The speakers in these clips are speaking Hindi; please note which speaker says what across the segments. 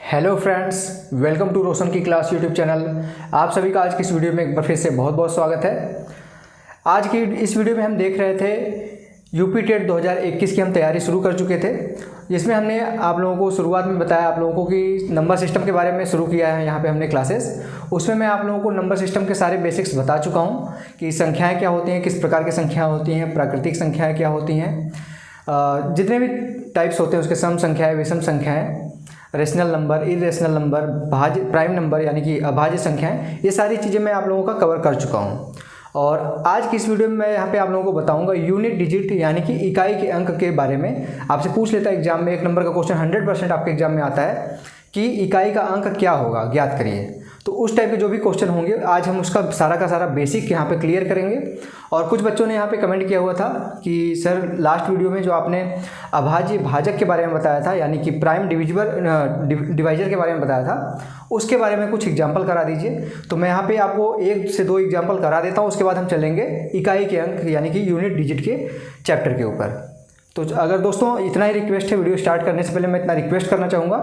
Speaker 1: हेलो फ्रेंड्स, वेलकम टू रोशन की क्लास यूट्यूब चैनल। आप सभी का आज की इस वीडियो में एक बार फिर से बहुत बहुत स्वागत है। आज की इस वीडियो में हम देख रहे थे यूपी टेट 2021 की हम तैयारी शुरू कर चुके थे, जिसमें हमने आप लोगों को शुरुआत में बताया आप लोगों को कि नंबर सिस्टम के बारे में शुरू किया है। यहाँ पे हमने क्लासेस, उसमें मैं आप लोगों को नंबर सिस्टम के सारे बेसिक्स बता चुका हूँ कि संख्याएँ क्या होती हैं, किस प्रकार की संख्याएँ होती हैं, प्राकृतिक संख्याएँ क्या होती हैं, जितने भी टाइप्स होते हैं उसके सम संख्याएँ, विषम संख्याएँ, रेशनल नंबर, इरेशनल नंबर, भाज्य, प्राइम नंबर यानी कि अभाज्य संख्याएं, ये सारी चीज़ें मैं आप लोगों का कवर कर चुका हूं। और आज की इस वीडियो में मैं यहाँ पे आप लोगों को बताऊंगा यूनिट डिजिट यानी कि इकाई के अंक के बारे में। आपसे पूछ लेता है एग्जाम में, एक नंबर का क्वेश्चन 100% आपके एग्जाम में आता है कि इकाई का अंक क्या होगा, ज्ञात करिए। तो उस टाइप के जो भी क्वेश्चन होंगे आज हम उसका सारा का सारा बेसिक यहाँ पे क्लियर करेंगे। और कुछ बच्चों ने यहाँ पे कमेंट किया हुआ था कि सर लास्ट वीडियो में जो आपने अभाज्य भाजक के बारे में बताया था, यानी कि प्राइम डिवाइजर के बारे में बताया था, उसके बारे में कुछ एग्जाम्पल करा दीजिए। तो मैं यहाँ पे आपको 1 से 2 एग्जाम्पल करा देता हूँ, उसके बाद हम चलेंगे इकाई के अंक यानी कि यूनिट डिजिट के चैप्टर के ऊपर। तो अगर दोस्तों इतना ही रिक्वेस्ट है, वीडियो स्टार्ट करने से पहले मैं इतना रिक्वेस्ट करना चाहूँगा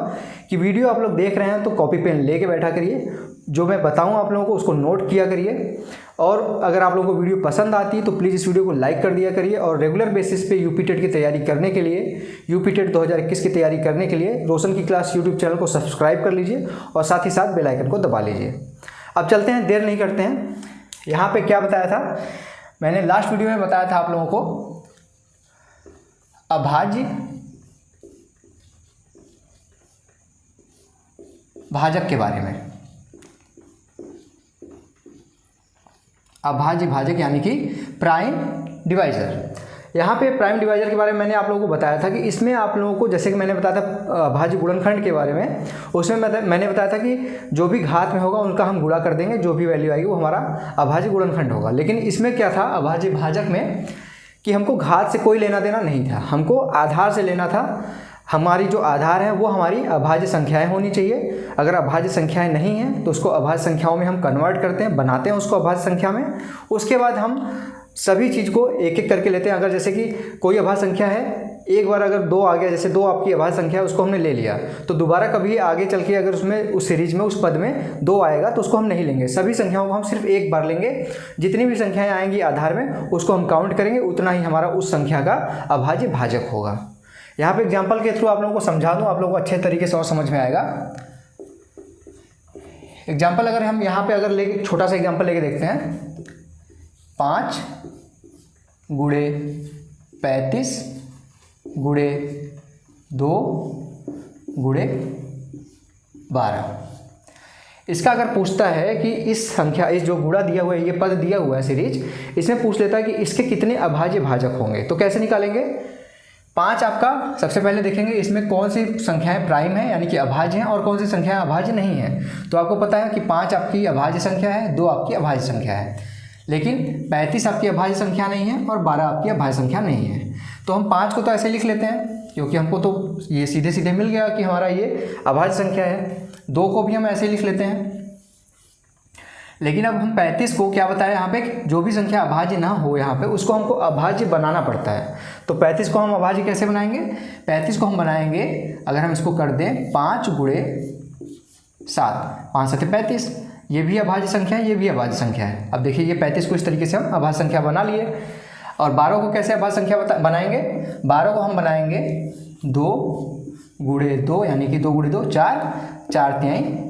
Speaker 1: कि वीडियो आप लोग देख रहे हैं तो कॉपी पेन लेके बैठा करिए, जो मैं बताऊँ आप लोगों को उसको नोट किया करिए। और अगर आप लोगों को वीडियो पसंद आती है तो प्लीज़ इस वीडियो को लाइक कर दिया करिए। और रेगुलर बेसिस पे यूपी टेट की तैयारी करने के लिए, यूपी टेट 2021 की तैयारी करने के लिए रोशन की क्लास यूट्यूब चैनल को सब्सक्राइब कर लीजिए और साथ ही साथ बेल आइकन को दबा लीजिए। अब चलते हैं, देर नहीं करते हैं। यहाँ पर क्या बताया था मैंने, लास्ट वीडियो में बताया था आप लोगों को अभाज्य भाजक के बारे में। अभाज्य भाजक यानी कि प्राइम डिवाइजर। यहाँ पे प्राइम डिवाइजर के बारे में मैंने आप लोगों को बताया था कि इसमें आप लोगों को, जैसे कि मैंने बताया था अभाज्य गुणनखंड के बारे में, उसमें मैंने बताया था कि जो भी घात में होगा उनका हम गुणा कर देंगे, जो भी वैल्यू आएगी वो हमारा अभाज्य गुणनखंड होगा। लेकिन इसमें क्या था अभाज्य भाजक में कि हमको घात से कोई लेना देना नहीं था, हमको आधार से लेना था। हमारी जो आधार है वो हमारी अभाज्य संख्याएं होनी चाहिए। अगर अभाज्य संख्याएं नहीं हैं तो उसको अभाज्य संख्याओं में हम कन्वर्ट करते हैं, बनाते हैं उसको अभाज्य संख्या में। उसके बाद हम सभी चीज़ को एक एक करके लेते हैं। अगर जैसे कि कोई अभाज्य संख्या है, एक बार अगर 2 आ गया, जैसे 2 आपकी अभाज्य संख्या है, उसको हमने ले लिया, तो दोबारा कभी आगे चल के अगर उसमें उस सीरीज में उस पद में 2 आएगा तो उसको हम नहीं लेंगे। सभी संख्याओं को हम सिर्फ एक बार लेंगे। जितनी भी संख्याएं आएंगी आधार में उसको हम काउंट करेंगे, उतना ही हमारा उस संख्या का अभाज्य भाजक होगा। यहाँ पे एग्जाम्पल के थ्रू आप लोगों को समझा दूँ, आप लोगों को अच्छे तरीके से और समझ में आएगा। एग्जाम्पल अगर हम यहाँ पे अगर लेके छोटा सा एग्जाम्पल लेके देखते हैं, 5 गुणे 35 गुणे 2 गुणे 12। इसका अगर पूछता है कि इस संख्या, इस जो गुणा दिया हुआ है, ये पद दिया हुआ है सीरीज, इसमें पूछ लेता है कि इसके कितने अभाज्य भाजक होंगे। तो कैसे निकालेंगे? 5 आपका सबसे पहले देखेंगे इसमें कौन सी संख्याएं प्राइम है यानी कि अभाज्य हैं और कौन सी संख्याएं अभाज्य नहीं है। तो आपको पता है कि 5 आपकी अभाज्य संख्या है, 2 आपकी अभाज्य संख्या है, लेकिन 35 आपकी अभाज्य संख्या नहीं है और 12 आपकी अभाज्य संख्या नहीं है। तो हम 5 को तो ऐसे लिख लेते हैं क्योंकि हमको तो ये सीधे सीधे मिल गया कि हमारा ये अभाज्य संख्या है। 2 को भी हम ऐसे लिख लेते हैं। लेकिन अब हम 35 को क्या बताया यहाँ पे, जो भी संख्या अभाज्य ना हो यहाँ पे उसको हमको अभाज्य बनाना पड़ता है। तो 35 को हम अभाज्य कैसे बनाएंगे? 35 को हम बनाएंगे, अगर हम इसको कर दें 5 गुणे 7, 5 7 35, ये भी अभाज्य संख्या है, ये भी अभाज्य संख्या है। अब देखिए ये 35 को इस तरीके से हम अभाज्य संख्या बना लिए। और 12 को कैसे अभाज्य संख्या बनाएंगे? 12 को हम बनाएंगे 2 गुणे 2 यानी कि 2 गुणे 2 4, 4 तिहाई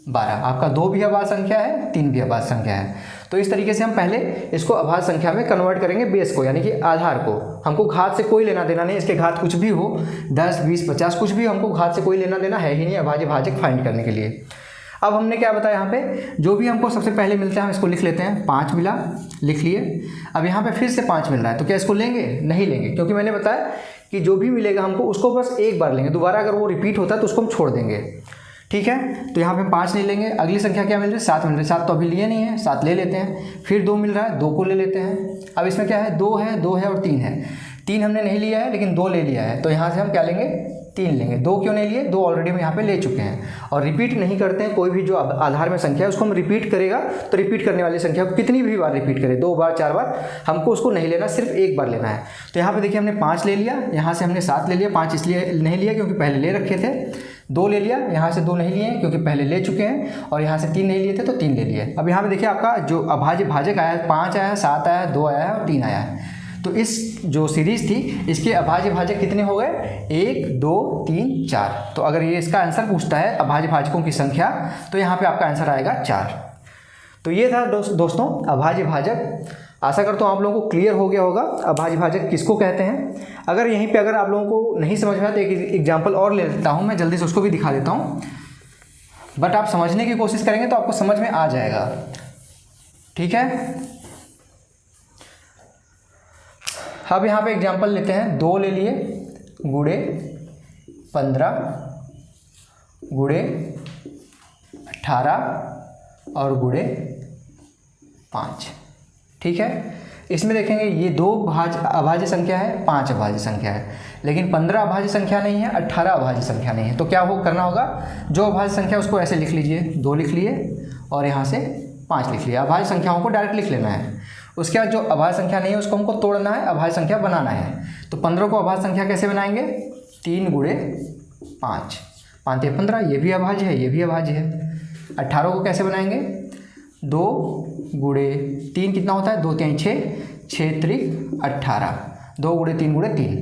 Speaker 1: 12। आपका 2 भी अभाज्य संख्या है, 3 भी अभाज्य संख्या है। तो इस तरीके से हम पहले इसको अभाज्य संख्या में कन्वर्ट करेंगे, बेस को यानी कि आधार को। हमको घात से कोई लेना देना नहीं, इसके घात कुछ भी हो, 10 20 50 कुछ भी, हमको घात से कोई लेना देना है ही नहीं अभाज्य भाजक फाइंड करने के लिए। अब हमने क्या बताया यहाँ पे, जो भी हमको सबसे पहले मिलता है हम इसको लिख लेते हैं। 5 मिला, लिख लिए। अब यहाँ पे फिर से 5 मिल रहा है, तो क्या इसको लेंगे? नहीं लेंगे, क्योंकि मैंने बताया कि जो भी मिलेगा हमको उसको बस एक बार लेंगे, दोबारा अगर वो रिपीट होता है तो उसको हम छोड़ देंगे। ठीक है, तो यहाँ पे 5 नहीं लेंगे। अगली संख्या क्या मिल रही है? 7 मिल रही है। 7 तो अभी लिए नहीं है, 7 ले लेते हैं। फिर 2 मिल रहा है, 2 को ले लेते हैं। अब इसमें क्या है? 2 है, 2 है और 3 है। 3 हमने नहीं लिया है लेकिन 2 ले लिया है, तो यहाँ से हम क्या लेंगे, 3 लेंगे। 2 क्यों नहीं लिए, 2 ऑलरेडी हम यहाँ पे ले चुके हैं। और रिपीट नहीं करते हैं, कोई भी जो आधार में संख्या है उसको हम रिपीट करेगा तो रिपीट करने वाली संख्या को कितनी भी बार रिपीट करें, 2 बार 4 बार, हमको उसको नहीं लेना, सिर्फ एक बार लेना है। तो यहाँ पे देखिए हमने 5 ले लिया, यहाँ से हमने 7 ले लिया। 5 इसलिए नहीं लिया क्योंकि पहले ले रखे थे। 2 ले लिया, यहाँ से 2 नहीं लिए क्योंकि पहले ले चुके हैं, और यहाँ से 3 नहीं लिए थे तो 3 ले लिए। अब यहाँ पे देखिए आपका जो अभाज्य भाजक आया है, 5 आया है, 7 आया है, 2 आया है और 3 आया है। तो इस जो सीरीज़ थी इसके अभाज्य भाजक कितने हो गए, 1 2 3 4। तो अगर ये इसका आंसर पूछता है अभाज्य भाजकों की संख्या, तो यहाँ पे आपका आंसर आएगा 4। तो ये था दोस्तों अभाज्य भाजक। आशा करता हूँ आप लोगों को क्लियर हो गया होगा अभाज्य भाजक किसको कहते हैं। अगर यहीं पे अगर आप लोगों को नहीं समझ में आया तो एक एग्जाम्पल और ले लेता हूँ मैं, जल्दी से उसको भी दिखा देता हूँ, बट आप समझने की कोशिश करेंगे तो आपको समझ में आ जाएगा, ठीक है। अब यहाँ पे एग्जाम्पल लेते हैं, 2 ले लिए गुणे 15 गुणे 18 और गुणे 5, ठीक है। इसमें देखेंगे ये 2 अभाज्य संख्या है, 5 अभाज्य संख्या है, लेकिन 15 अभाज्य संख्या नहीं है, 18 अभाज्य संख्या नहीं है। तो क्या करना होगा, जो अभाज्य संख्या उसको ऐसे लिख लीजिए, 2 लिख लिए और यहाँ से 5 लिख लिया। अभाज्य संख्याओं को डायरेक्ट लिख लेना है। उसके बाद जो अभाज्य संख्या नहीं है उसको हमको तोड़ना है, अभाज्य संख्या बनाना है। तो 15 को अभाज्य संख्या कैसे बनाएंगे, 3 गुणे 5, 5 3 15, ये भी अभाज्य है, ये भी अभाज्य है। 18 को कैसे बनाएंगे, 2 गुणे 3 कितना होता है, 2 3 6, 6 3 18, 2 गुणे 3 गुणे 3।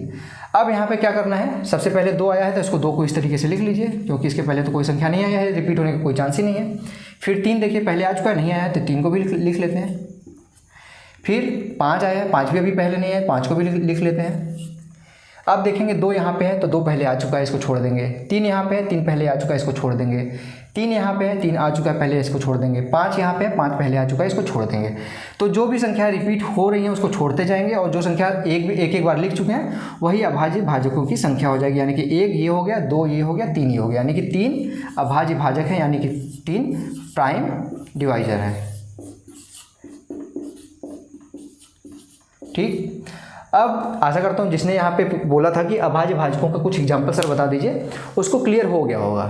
Speaker 1: अब यहाँ पे क्या करना है, सबसे पहले 2 आया है तो इसको 2 को इस तरीके से लिख लीजिए, क्योंकि इसके पहले तो कोई संख्या नहीं आया है, रिपीट होने का कोई चांस ही नहीं है। फिर 3 देखिए पहले आ चुका है, नहीं आया है तो 3 को भी लिख लेते हैं। फिर 5 आया है, 5 भी अभी पहले नहीं है, 5 को भी लिख लेते हैं। अब देखेंगे 2 यहाँ पे है तो 2 पहले आ चुका है, इसको छोड़ देंगे। 3 यहाँ पे है, 3 पहले आ चुका है, इसको छोड़ देंगे। 3 यहाँ पे है, 3 आ चुका है पहले, इसको छोड़ देंगे। 5 यहाँ पे है, 5 पहले आ चुका है, इसको छोड़ देंगे। तो जो भी संख्या रिपीट हो रही है उसको छोड़ते जाएंगे, और जो संख्या एक बार लिख चुके हैं वही अभाज्य भाजकों की संख्या हो जाएगी। यानी कि 1 ये हो गया, 2 ये हो गया, 3 ये हो गया, यानी कि 3 अभाज्य भाजक है, यानी कि 3 प्राइम डिवाइजर है, ठीक। अब आशा करता हूँ जिसने यहाँ पे बोला था कि अभाज्य भाजकों का कुछ एग्जाम्पल सर बता दीजिए, उसको क्लियर हो गया होगा।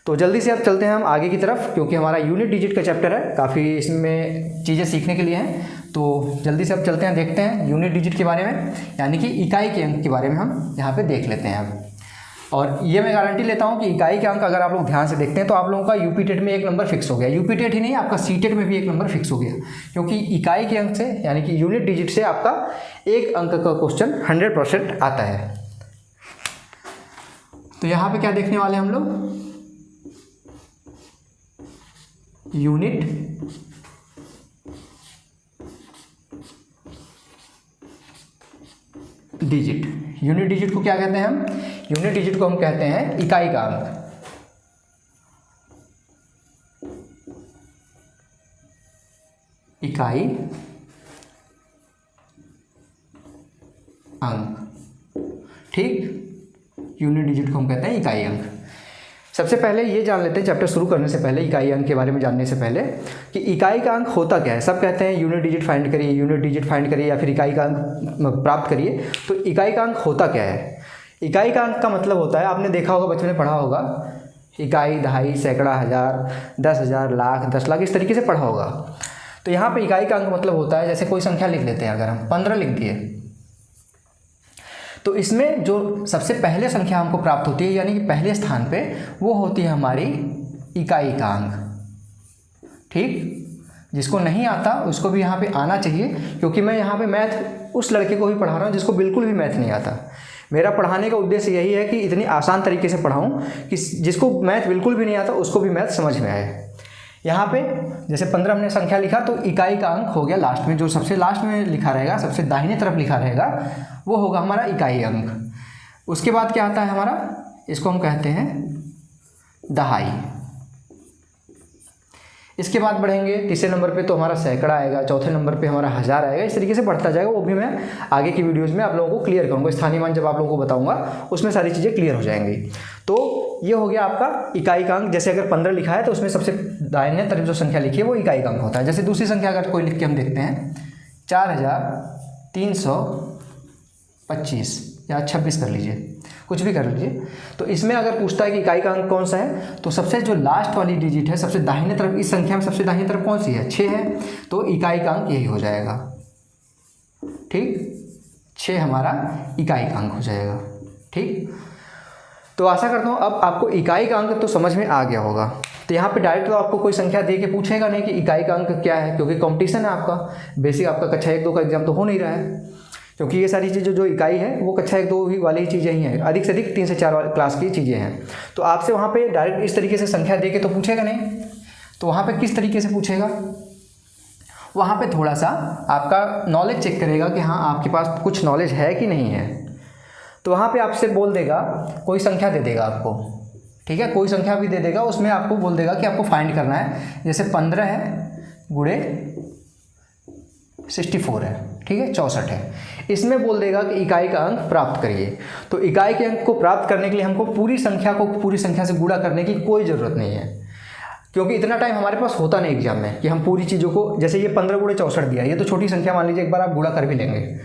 Speaker 1: तो जल्दी से अब चलते हैं हम आगे की तरफ, क्योंकि हमारा यूनिट डिजिट का चैप्टर है, काफ़ी इसमें चीज़ें सीखने के लिए हैं। तो जल्दी से अब चलते हैं, देखते हैं यूनिट डिजिट के बारे में, यानी कि इकाई के अंक के बारे में हम यहाँ पे देख लेते हैं अब। और ये मैं गारंटी लेता हूँ कि इकाई के अंक अगर आप लोग ध्यान से देखते हैं तो आप लोगों का यूपी टेट में 1 नंबर फिक्स हो गया। यूपी टेट ही नहीं, आपका सी टेट में भी 1 नंबर फिक्स हो गया, क्योंकि इकाई के अंक से यानी कि यूनिट डिजिट से आपका 1 अंक का क्वेश्चन 100% आता है। तो यहाँ पे क्या देखने वाले हम लोग, यूनिट डिजिट। यूनिट डिजिट को क्या कहते हैं हम, यूनिट डिजिट को हम कहते हैं इकाई का अंक। इकाई अंक, ठीक। यूनिट डिजिट को हम कहते हैं इकाई अंक। सबसे पहले ये जान लेते हैं, चैप्टर शुरू करने से पहले, इकाई अंक के बारे में जानने से पहले, कि इकाई का अंक होता क्या है। सब कहते हैं यूनिट डिजिट फाइंड करिए, यूनिट डिजिट फाइंड करिए, या फिर इकाई का अंक प्राप्त करिए। तो इकाई का अंक होता क्या है, इकाई का अंक का मतलब होता है, आपने देखा होगा, बचपन में पढ़ा होगा, इकाई, दहाई, सैकड़ा, हज़ार, 10,000, लाख, 10 लाख, इस तरीके से पढ़ा होगा। तो यहाँ पे इकाई का अंक मतलब होता है, जैसे कोई संख्या लिख लेते हैं, अगर हम 15 लिख दिए, तो इसमें जो सबसे पहले संख्या हमको प्राप्त होती है, यानी कि पहले स्थान पे, वो होती है हमारी इकाई का अंक, ठीक। जिसको नहीं आता उसको भी यहाँ पे आना चाहिए, क्योंकि मैं यहाँ पे मैथ उस लड़के को भी पढ़ा रहा हूँ जिसको बिल्कुल भी मैथ नहीं आता। मेरा पढ़ाने का उद्देश्य यही है कि इतनी आसान तरीके से पढ़ाऊँ कि जिसको मैथ बिल्कुल भी नहीं आता उसको भी मैथ समझ में आए। यहाँ पे जैसे 15 हमने संख्या लिखा, तो इकाई का अंक हो गया लास्ट में, जो सबसे लास्ट में लिखा रहेगा, सबसे दाहिने तरफ लिखा रहेगा, वो होगा हमारा इकाई अंक। उसके बाद क्या आता है हमारा, इसको हम कहते हैं दहाई। इसके बाद बढ़ेंगे, तीसरे नंबर पे तो हमारा सैकड़ा आएगा, चौथे नंबर पे हमारा हज़ार आएगा, इस तरीके से बढ़ता जाएगा। वो भी मैं आगे की वीडियोज़ में आप लोगों को क्लियर करूँगा, स्थानीय मान जब आप लोगों को बताऊँगा उसमें सारी चीज़ें क्लियर हो जाएंगी। तो ये हो गया आपका इकाई का अंक। जैसे अगर 15 लिखा है तो उसमें सबसे दाहिने तरफ जो संख्या लिखी है वो इकाई का अंक होता है। जैसे दूसरी संख्या अगर कोई लिख के हम देखते हैं, 4300 25 या 26 कर लीजिए, कुछ भी कर लीजिए। तो इसमें अगर पूछता है कि इकाई का अंक कौन सा है, तो सबसे जो लास्ट वाली डिजिट है सबसे दाहिने तरफ, इस संख्या में सबसे दाहिने तरफ कौन सी है, 6 है, तो इकाई का अंक यही हो जाएगा। ठीक, 6 हमारा इकाई का अंक हो जाएगा। ठीक, तो आशा करता हूँ अब आपको इकाई का अंक तो समझ में आ गया होगा। तो यहाँ पे डायरेक्ट तो आपको कोई संख्या दे के पूछेगा नहीं कि इकाई का अंक क्या है, क्योंकि कंपटीशन है आपका। बेसिक आपका कक्षा 1-2 का एग्जाम तो हो नहीं रहा है, क्योंकि ये सारी चीज़ें जो इकाई है वो कक्षा 1-2 ही वाली ही चीज़ें ही हैं, अधिक से अधिक 3 से 4 क्लास की चीज़ें हैं। तो आपसे वहाँ पे डायरेक्ट इस तरीके से संख्या दे के तो पूछेगा नहीं। तो वहाँ पे किस तरीके से पूछेगा, वहाँ पे थोड़ा सा आपका नॉलेज चेक करेगा कि हाँ आपके पास कुछ नॉलेज है कि नहीं है। तो वहाँ पे आपसे बोल देगा, कोई संख्या दे देगा आपको, ठीक है, कोई संख्या भी दे देगा, उसमें आपको बोल देगा कि आपको फाइंड करना है। जैसे 15 है गुणे 64 है, ठीक है, 64 है। इसमें बोल देगा कि इकाई का अंक प्राप्त करिए। तो इकाई के अंक को प्राप्त करने के लिए हमको पूरी संख्या से गुणा करने की कोई ज़रूरत नहीं है, क्योंकि इतना टाइम हमारे पास होता नहीं एग्जाम में कि हम पूरी चीज़ों को, जैसे ये 15 गुणे 64 दिया, ये तो छोटी संख्या मान लीजिए, एक बार आप गुणा कर भी लेंगे,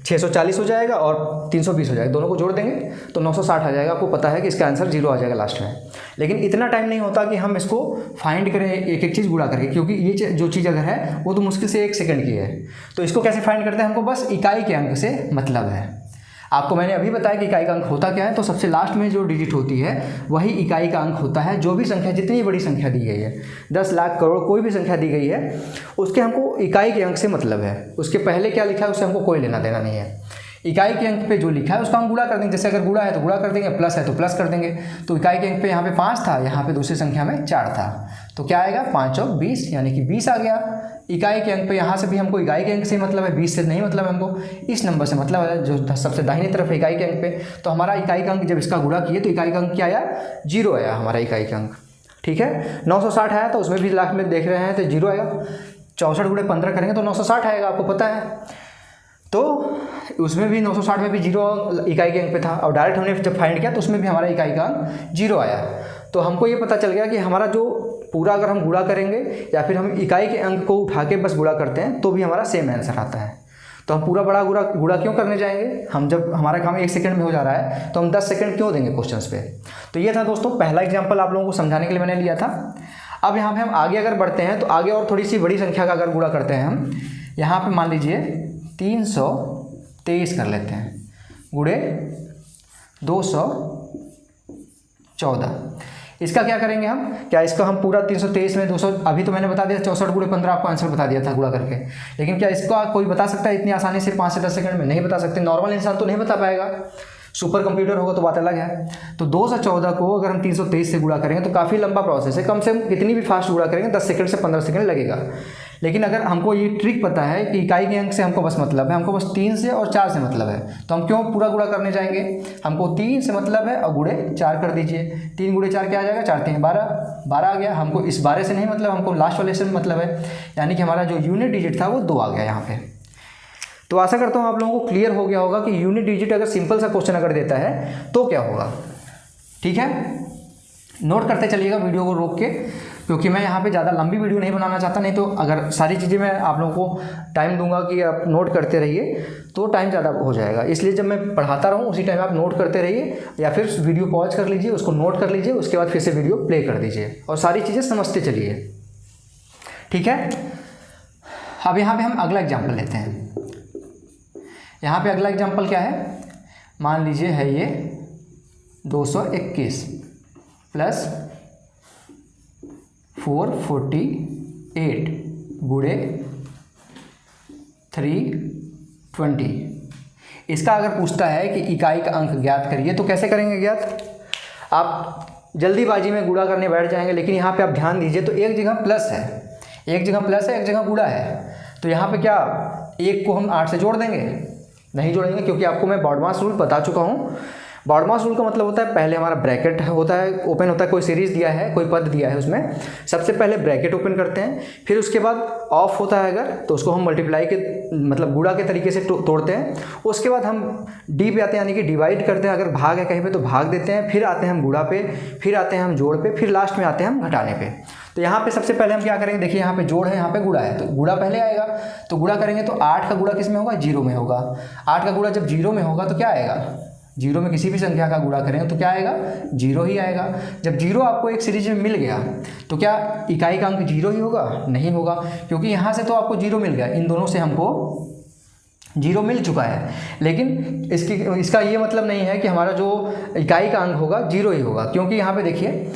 Speaker 1: 640 हो जाएगा और 320 हो जाएगा, दोनों को जोड़ देंगे तो 960 आ जाएगा। आपको पता है कि इसका आंसर 0 आ जाएगा लास्ट में। लेकिन इतना टाइम नहीं होता कि हम इसको फाइंड करें एक एक चीज़ गुणा करके, क्योंकि ये जो चीज़ अगर है वो तो मुश्किल से 1 सेकंड की है। तो इसको कैसे फाइंड करते हैं, हमको बस इकाई के अंक से मतलब है। आपको मैंने अभी बताया कि इकाई का अंक होता क्या है, तो सबसे लास्ट में जो डिजिट होती है वही इकाई का अंक होता है। जो भी संख्या, जितनी बड़ी संख्या दी गई है, 10 लाख करोड़ कोई भी संख्या दी गई है, उसके हमको इकाई के अंक से मतलब है। उसके पहले क्या लिखा है उससे हमको कोई लेना देना नहीं है। इकाई के अंक पे जो लिखा है उसका हम गुणा कर देंगे। जैसे अगर गुणा है तो गुणा कर देंगे, प्लस है तो प्लस कर देंगे। तो इकाई के अंक पे यहाँ पे 5 था, यहाँ पे दूसरी संख्या में 4 था, तो क्या आएगा 5 और 20 यानी कि 20 आ गया। इकाई के अंक पे यहाँ से भी हमको इकाई के अंक से मतलब है, 20 से नहीं मतलब है हमको, इस नंबर से मतलब है जो सबसे दाहिनी तरफ है इकाई के अंक पे। तो हमारा इकाई का अंक जब इसका गुणा किए तो इकाई का अंक क्या आया, 0 आया हमारा इकाई का अंक। ठीक है, 960 आया तो उसमें भी लास्ट में देख रहे हैं तो 0 आएगा। 64 गुणे 15 करेंगे तो 960 आएगा, आपको पता है। तो उसमें भी 960 में भी 0 इकाई के अंक पे था, और डायरेक्ट हमने जब फाइंड किया तो उसमें भी हमारा इकाई का अंक 0 आया। तो हमको ये पता चल गया कि हमारा जो पूरा अगर हम गुणा करेंगे या फिर हम इकाई के अंक को उठा के बस गुणा करते हैं तो भी हमारा सेम आंसर आता है। तो हम पूरा बड़ा गुणा क्यों करने जाएंगे, हम जब हमारा काम 1 सेकंड में हो जा रहा है तो हम 10 सेकंड क्यों देंगे क्वेश्चंस पे। तो ये था दोस्तों पहला एग्जाम्पल आप लोगों को समझाने के लिए मैंने लिया था। अब यहाँ पे हम आगे अगर बढ़ते हैं तो आगे और थोड़ी सी बड़ी संख्या का अगर गुणा करते हैं हम, यहाँ पे मान लीजिए 323 कर लेते हैं गुणे 214। इसका क्या करेंगे हम, क्या इसका हम पूरा 323 में 200, अभी तो मैंने बता दिया 64 गुणे 15 आपको आंसर बता दिया था गुणा करके, लेकिन क्या इसका कोई बता सकता है इतनी आसानी से 5 से 10 सेकंड में? नहीं बता सकते, नॉर्मल इंसान तो नहीं बता पाएगा, सुपर कंप्यूटर होगा तो बात अलग है। तो 214 को अगर हम 323 से गुणा करेंगे तो काफ़ी लंबा प्रोसेस है, कम से कम कितनी भी फास्ट गुणा करेंगे 10 सेकंड से 15 सेकंड लगेगा। लेकिन अगर हमको ये ट्रिक पता है कि इकाई के अंक से हमको बस मतलब है, हमको बस 3 से और 4 से मतलब है, तो हम क्यों पूरा गुणा करने जाएंगे। हमको 3 से मतलब है और गुणे 4 कर दीजिए, 3 गुणे 4 क्या आ जाएगा, 4 3 12, 12 आ गया। हमको इस 12 से नहीं मतलब, हमको लास्ट वाले से मतलब है, यानी कि हमारा जो यूनिट डिजिट था वो 2 आ गया यहाँ पे। तो आशा करता हूँ आप लोगों को क्लियर हो गया होगा कि यूनिट डिजिट अगर सिंपल सा क्वेश्चन अगर देता है तो क्या होगा। ठीक है, नोट करते चलिएगा वीडियो को रोक के, क्योंकि मैं यहाँ पे ज़्यादा लंबी वीडियो नहीं बनाना चाहता, नहीं तो अगर सारी चीज़ें मैं आप लोगों को टाइम दूंगा कि आप नोट करते रहिए तो टाइम ज़्यादा हो जाएगा। इसलिए जब मैं पढ़ाता रहूँ उसी टाइम आप नोट करते रहिए, या फिर वीडियो पॉज कर लीजिए, उसको नोट कर लीजिए, उसके बाद फिर से वीडियो प्ले कर दीजिए और सारी चीज़ें समझते चलिए। ठीक है, अब यहाँ पर हम अगला एग्जाम्पल लेते हैं। यहाँ पे अगला एग्जाम्पल क्या है, मान लीजिए है ये 221 प्लस 448 गुणे 320। इसका अगर पूछता है कि इकाई का अंक ज्ञात करिए तो कैसे करेंगे ज्ञात। आप जल्दीबाजी में गुणा करने बैठ जाएंगे, लेकिन यहाँ पे आप ध्यान दीजिए तो एक जगह प्लस है, एक जगह प्लस है, एक जगह गुणा है। तो यहाँ पे क्या, एक को हम 8 से जोड़ देंगे, नहीं जोड़ेंगे, क्योंकि आपको मैं बॉडमास रूल बता चुका हूँ। ब्रॉडमास रूल का मतलब होता है पहले हमारा ब्रैकेट होता है, ओपन होता है, कोई सीरीज दिया है, कोई पद दिया है, उसमें सबसे पहले ब्रैकेट ओपन करते हैं, फिर उसके बाद ऑफ होता है अगर तो उसको हम मल्टीप्लाई के मतलब गुणा के तरीके से तोड़ते हैं। उसके बाद हम डी पे आते हैं, यानी कि डिवाइड करते हैं, अगर भाग है कहीं पे तो भाग देते हैं, फिर आते हैं हम गुणा पे, फिर आते हैं हम जोड़ पे, फिर लास्ट में आते हैं हम घटाने पे। तो यहाँ पे सबसे पहले हम क्या करेंगे, देखिए यहाँ पे जोड़ है, यहाँ पे गुणा है, तो गुणा पहले आएगा, तो गुणा करेंगे तो 8 का गुणा किस में होगा, 0 में होगा। 8 का गुणा जब 0 में होगा तो क्या आएगा, 0 में किसी भी संख्या का गुणा करेंगे तो क्या आएगा, 0 ही आएगा। जब 0 आपको एक सीरीज में मिल गया तो क्या इकाई का अंक 0 ही होगा, नहीं होगा, क्योंकि यहाँ से तो आपको 0 मिल गया, इन दोनों से हमको 0 मिल चुका है। लेकिन इसका ये मतलब नहीं है कि हमारा जो इकाई का अंक होगा 0 ही होगा, क्योंकि यहाँ पे देखिए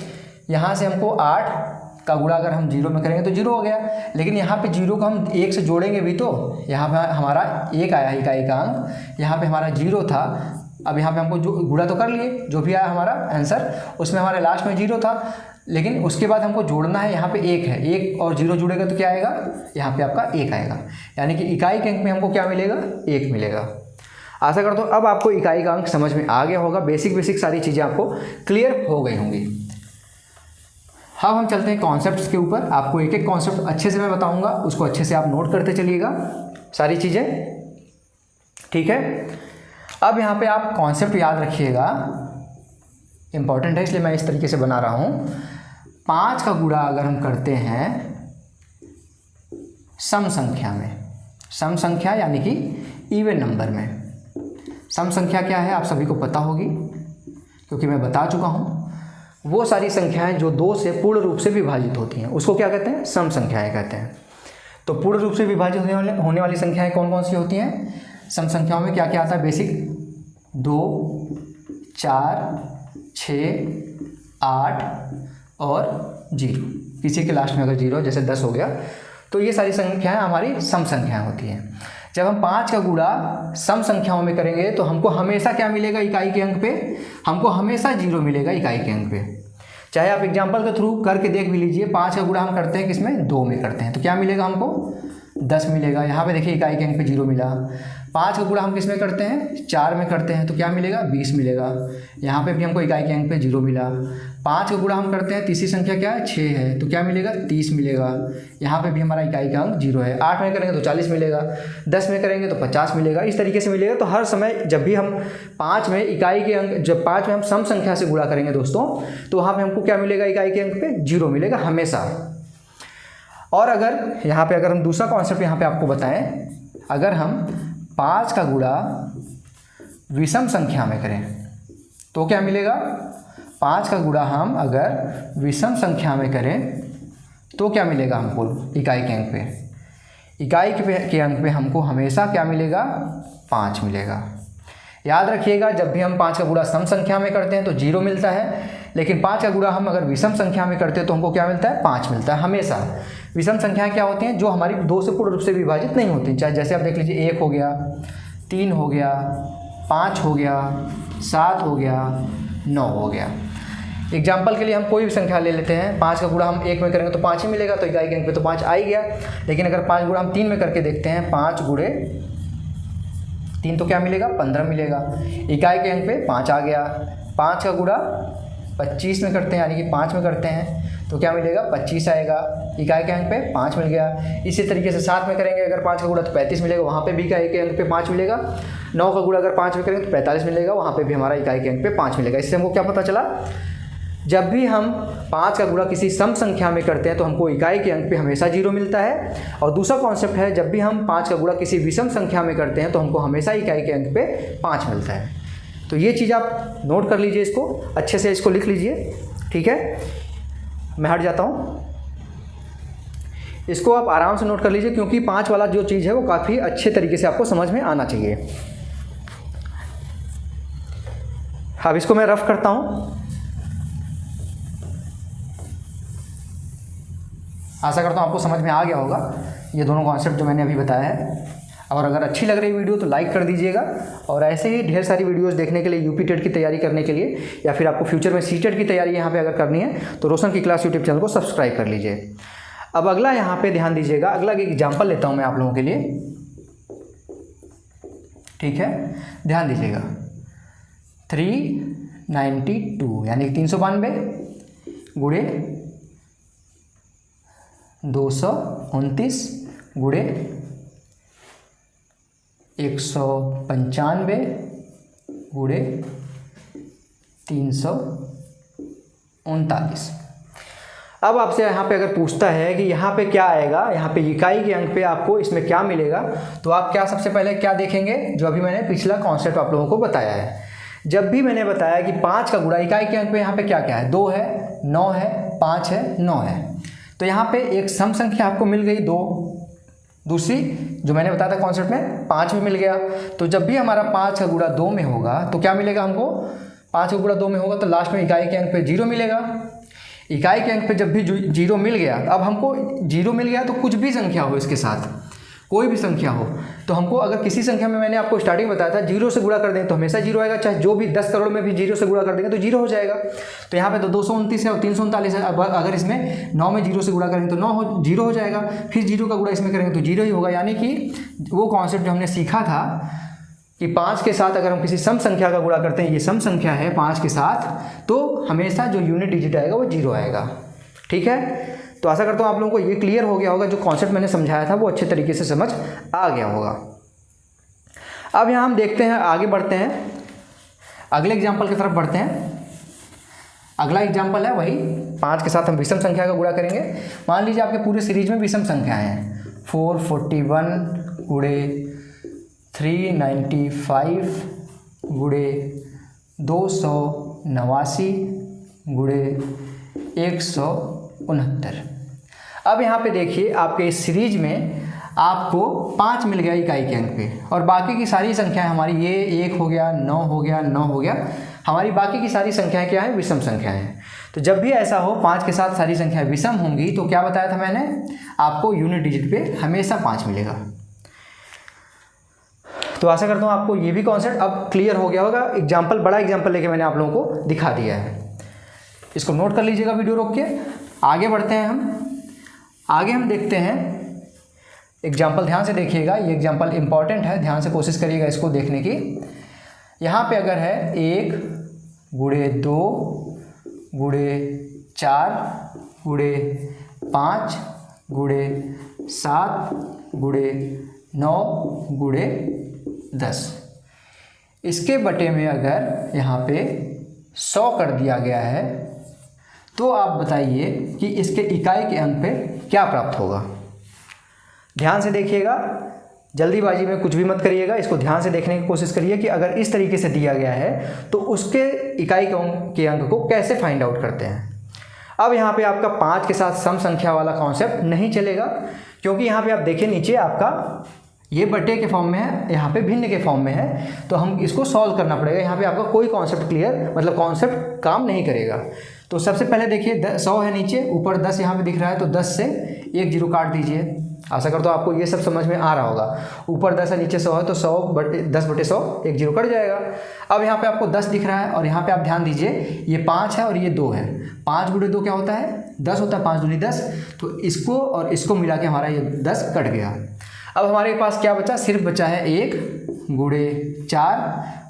Speaker 1: यहाँ से हमको 8 का गुणा अगर हम 0 में करेंगे तो 0 हो गया, लेकिन यहाँ पे 0 को हम 1 से जोड़ेंगे भी तो यहाँ पे हमारा 1 आया इकाई का अंक, यहाँ पे हमारा 0 था। अब यहाँ पे हमको जो गुणा तो कर लिए, जो भी आया हमारा आंसर उसमें हमारे लास्ट में 0 था, लेकिन उसके बाद हमको जोड़ना है, यहाँ पे 1 है, 1 और 0 जुड़ेगा तो क्या आएगा, यहाँ पे आपका 1 आएगा, यानी कि इकाई के अंक में हमको क्या मिलेगा, 1 मिलेगा। आशा करता हूँ अब आपको इकाई का अंक समझ में आ गया होगा, बेसिक सारी चीज़ें आपको क्लियर हो गई होंगी। अब हम चलते हैं कॉन्सेप्ट्स के ऊपर। आपको एक एक कॉन्सेप्ट अच्छे से मैं बताऊंगा, उसको अच्छे से आप नोट करते चलिएगा सारी चीज़ें, ठीक है। अब यहाँ पे आप कॉन्सेप्ट याद रखिएगा, इम्पॉर्टेंट है इसलिए मैं इस तरीके से बना रहा हूँ। 5 का गुणा अगर हम करते हैं सम संख्या में, सम संख्या यानी कि इवन नंबर में, सम संख्या क्या है आप सभी को पता होगी क्योंकि मैं बता चुका हूँ। वो सारी संख्याएं जो 2 से पूर्ण रूप से विभाजित होती हैं उसको क्या कहते हैं, सम संख्याएं कहते हैं। तो पूर्ण रूप से विभाजित होने वाली संख्याएं कौन कौन सी होती हैं, सम संख्याओं में क्या क्या आता है, बेसिक 2, 4, 6, 8 और 0, किसी के लास्ट में अगर 0 जैसे 10 हो गया, तो ये सारी संख्याएं हमारी सम संख्याएं होती हैं। जब हम 5 का गुणा सम संख्याओं में करेंगे तो हमको हमेशा क्या मिलेगा, इकाई के अंक पे हमको हमेशा 0 मिलेगा इकाई के अंक पे। चाहे आप एग्जांपल के थ्रू करके देख भी लीजिए, 5 का गुणा हम करते हैं किसमें, 2 में करते हैं, तो क्या मिलेगा हमको 10 मिलेगा। यहाँ पे देखिए इकाई के अंक पे 0 मिला। 5 का गुणा हम किस में करते हैं, 4 में करते हैं, तो क्या मिलेगा 20 मिलेगा। यहाँ पे भी हमको इकाई के अंक पे 0 मिला। 5 का गुणा हम करते हैं, तीसरी संख्या क्या है 6 है, तो क्या मिलेगा 30 मिलेगा। यहाँ पे भी हमारा इकाई का अंक 0 है। 8 में करेंगे तो 40 मिलेगा, 10 में करेंगे तो 50 मिलेगा, इस तरीके से मिलेगा। तो हर समय जब भी हम 5 में इकाई के अंक, जब 5 में हम सम संख्या से गुणा करेंगे दोस्तों, तो वहाँ पे हमको क्या मिलेगा, इकाई के अंक पे 0 मिलेगा हमेशा। और अगर यहाँ पे अगर हम दूसरा कॉन्सेप्ट यहाँ पे आपको बताएं, अगर हम 5 का गुणा विषम संख्या में करें तो क्या मिलेगा, 5 का गुणा हम अगर विषम संख्या में करें तो क्या मिलेगा हमको, इकाई के अंक पे, इकाई के अंक पे हमको हमेशा क्या मिलेगा, 5 मिलेगा। याद रखिएगा जब भी हम 5 का गुणा सम संख्या में करते हैं तो 0 मिलता है, लेकिन 5 का गुणा हम अगर विषम संख्या में करते हैं तो हमको क्या मिलता है, 5 मिलता है हमेशा। विषम संख्याएं क्या होती हैं, जो हमारी 2 से पूर्ण रूप से विभाजित नहीं होती, चाहे जैसे आप देख लीजिए 1 हो गया, 3 हो गया, 5 हो गया, 7 हो गया, 9 हो गया। एग्जाम्पल के लिए हम कोई भी संख्या ले लेते हैं, 5 का गुणा हम 1 में करेंगे तो 5 ही मिलेगा, तो इकाई के अंक पे तो 5 आ ही गया। लेकिन अगर 5 गुणा हम 3 में करके देखते हैं, 5 गुणे 3 तो क्या मिलेगा, 15 मिलेगा, इकाई के अंक पे 5 आ गया। 5 का गुणा 25 में करते हैं, यानी कि 5 में करते हैं तो क्या मिलेगा, 25 आएगा, इकाई के अंक पे 5 मिल गया। इसी तरीके से 7 में करेंगे अगर 5 का गुणा तो 35 मिलेगा, वहाँ पे भी इकाई के अंक पे 5 मिलेगा। 9 का गुणा अगर 5 में करेंगे तो 45 मिलेगा, वहाँ पे भी हमारा इकाई के अंक पे 5 मिलेगा। इससे हमको क्या पता चला, जब भी हम 5 का गुणा किसी सम संख्या में करते हैं तो हमको इकाई के अंक पे हमेशा 0 मिलता है। और दूसरा कॉन्सेप्ट है, जब भी हम 5 का गुणा किसी विषम संख्या में करते हैं तो हमको हमेशा इकाई के अंक पे 5 मिलता है। तो ये चीज़ आप नोट कर लीजिए, इसको अच्छे से इसको लिख लीजिए, ठीक है। मैं हट जाता हूँ, इसको आप आराम से नोट कर लीजिए क्योंकि 5 वाला जो चीज़ है वो काफ़ी अच्छे तरीके से आपको समझ में आना चाहिए। अब इसको मैं रफ करता हूँ, आशा करता हूँ आपको समझ में आ गया होगा ये दोनों कॉन्सेप्ट जो मैंने अभी बताया है। और अगर अच्छी लग रही वीडियो तो लाइक कर दीजिएगा, और ऐसे ही ढेर सारी वीडियोस देखने के लिए, यूपी टेट की तैयारी करने के लिए, या फिर आपको फ्यूचर में सीटेट की तैयारी यहाँ पे अगर करनी है तो रोशन की क्लास यूट्यूब चैनल को सब्सक्राइब कर लीजिए। अब अगला यहाँ पे ध्यान दीजिएगा, अगला एक एग्जाम्पल लेता हूँ मैं आप लोगों के लिए, ठीक है, ध्यान दीजिएगा। 392 यानी कि 392 गुणे 229 गुणे 195 गुणे 339। अब आपसे यहाँ पे अगर पूछता है कि यहाँ पे क्या आएगा, यहाँ पे इकाई के अंक पे आपको इसमें क्या मिलेगा, तो आप क्या सबसे पहले क्या देखेंगे, जो अभी मैंने पिछला कॉन्सेप्ट आप लोगों को बताया है। जब भी मैंने बताया कि 5 का गुणा इकाई के अंक पे यहाँ पे क्या क्या है, 2 है, 9 है, 5 है, 9 है। तो यहाँ पे एक सम संख्या आपको मिल गई 2, दूसरी जो मैंने बताया था कॉन्सेप्ट में 5 में मिल गया। तो जब भी हमारा 5 का गुणा 2 में होगा तो क्या मिलेगा हमको, 5 का गुणा 2 में होगा तो लास्ट में इकाई के अंक पे 0 मिलेगा। इकाई के अंक पे जब भी 0 मिल गया, अब हमको 0 मिल गया तो कुछ भी संख्या हो इसके साथ, कोई भी संख्या हो, तो हमको अगर किसी संख्या में मैंने आपको स्टार्टिंग में बताया था 0 से गुणा कर दें तो हमेशा 0 आएगा, चाहे जो भी 10 करोड़ में भी 0 से गुणा कर देंगे तो 0 हो जाएगा। तो यहाँ पे तो 229 है और 339 है। अब अगर इसमें 9 में 0 से गुणा करेंगे तो 0 हो जाएगा, फिर 0 का गुणा इसमें करेंगे तो 0 ही होगा। यानी कि वो कॉन्सेप्ट जो हमने सीखा था कि 5 के साथ अगर हम किसी सम संख्या का गुणा करते हैं, ये सम संख्या है 5 के साथ, तो हमेशा जो यूनिट डिजिट आएगा वो 0 आएगा। ठीक है, तो आशा करता हूँ आप लोगों को ये क्लियर हो गया होगा, जो कॉन्सेप्ट मैंने समझाया था वो अच्छे तरीके से समझ आ गया होगा। अब यहाँ हम देखते हैं, आगे बढ़ते हैं, अगले एग्जाम्पल की तरफ बढ़ते हैं। अगला एग्जाम्पल है वही 5 के साथ हम विषम संख्या का गुणा करेंगे। मान लीजिए आपके पूरे सीरीज में विषम संख्याएं हैं, 441 गुणे 395 गुणे 289 गुणे 169। अब यहाँ पे देखिए आपके इस सीरीज में आपको 5 मिल गया इकाई के अंक पे, और बाकी की सारी संख्याएं हमारी, ये 1 हो गया, 9 हो गया, 9 हो गया, हमारी बाकी की सारी संख्याएं क्या हैं, विषम संख्याएं हैं। तो जब भी ऐसा हो 5 के साथ सारी संख्याएं विषम होंगी तो क्या बताया था मैंने आपको, यूनिट डिजिट पे हमेशा 5 मिलेगा। तो आशा करता हूँ आपको ये भी कॉन्सेप्ट अब क्लियर हो गया होगा। एग्जाम्पल, बड़ा एग्जाम्पल लेके मैंने आप लोगों को दिखा दिया है, इसको नोट कर लीजिएगा वीडियो रोक के। आगे बढ़ते हैं आगे हम देखते हैं एग्जाम्पल, ध्यान से देखिएगा, ये एग्जाम्पल इंपॉर्टेंट है, ध्यान से कोशिश करिएगा इसको देखने की। यहाँ पे अगर है 1 गुणे 2 गुणे 4 गुणे 5 गुणे 7 गुणे 9 गुणे 10, इसके बटे में अगर यहाँ पे 100 कर दिया गया है, तो आप बताइए कि इसके इकाई के अंक पे क्या प्राप्त होगा। ध्यान से देखिएगा, जल्दीबाजी में कुछ भी मत करिएगा, इसको ध्यान से देखने की कोशिश करिए कि अगर इस तरीके से दिया गया है तो उसके इकाई के अंक को कैसे फाइंड आउट करते हैं। अब यहाँ पे आपका 5 के साथ सम संख्या वाला कॉन्सेप्ट नहीं चलेगा, क्योंकि यहाँ पे आप देखिए नीचे आपका ये बटे के फॉर्म में है, यहाँ पे भिन्न के फॉर्म में है, तो हम इसको सॉल्व करना पड़ेगा। यहाँ पे आपका कोई कॉन्सेप्ट क्लियर, मतलब कॉन्सेप्ट काम नहीं करेगा। तो सबसे पहले देखिए 100 है नीचे, ऊपर 10 यहाँ पे दिख रहा है, तो 10 से 1 0 काट दीजिए। आशा करता हूँ आपको ये सब समझ में आ रहा होगा। ऊपर 10 है, नीचे 100 है, तो 10 बटे 100 1 0 कट जाएगा। अब यहाँ पे आपको 10 दिख रहा है, और यहाँ पे आप ध्यान दीजिए ये 5 है और ये 2 है। 5 गुणे 2 क्या होता है, 10 होता है, 5 दूनी 10, तो इसको और इसको मिला के हमारा ये 10 कट गया। अब हमारे पास क्या बचा, सिर्फ बचा है 1 गुणे 4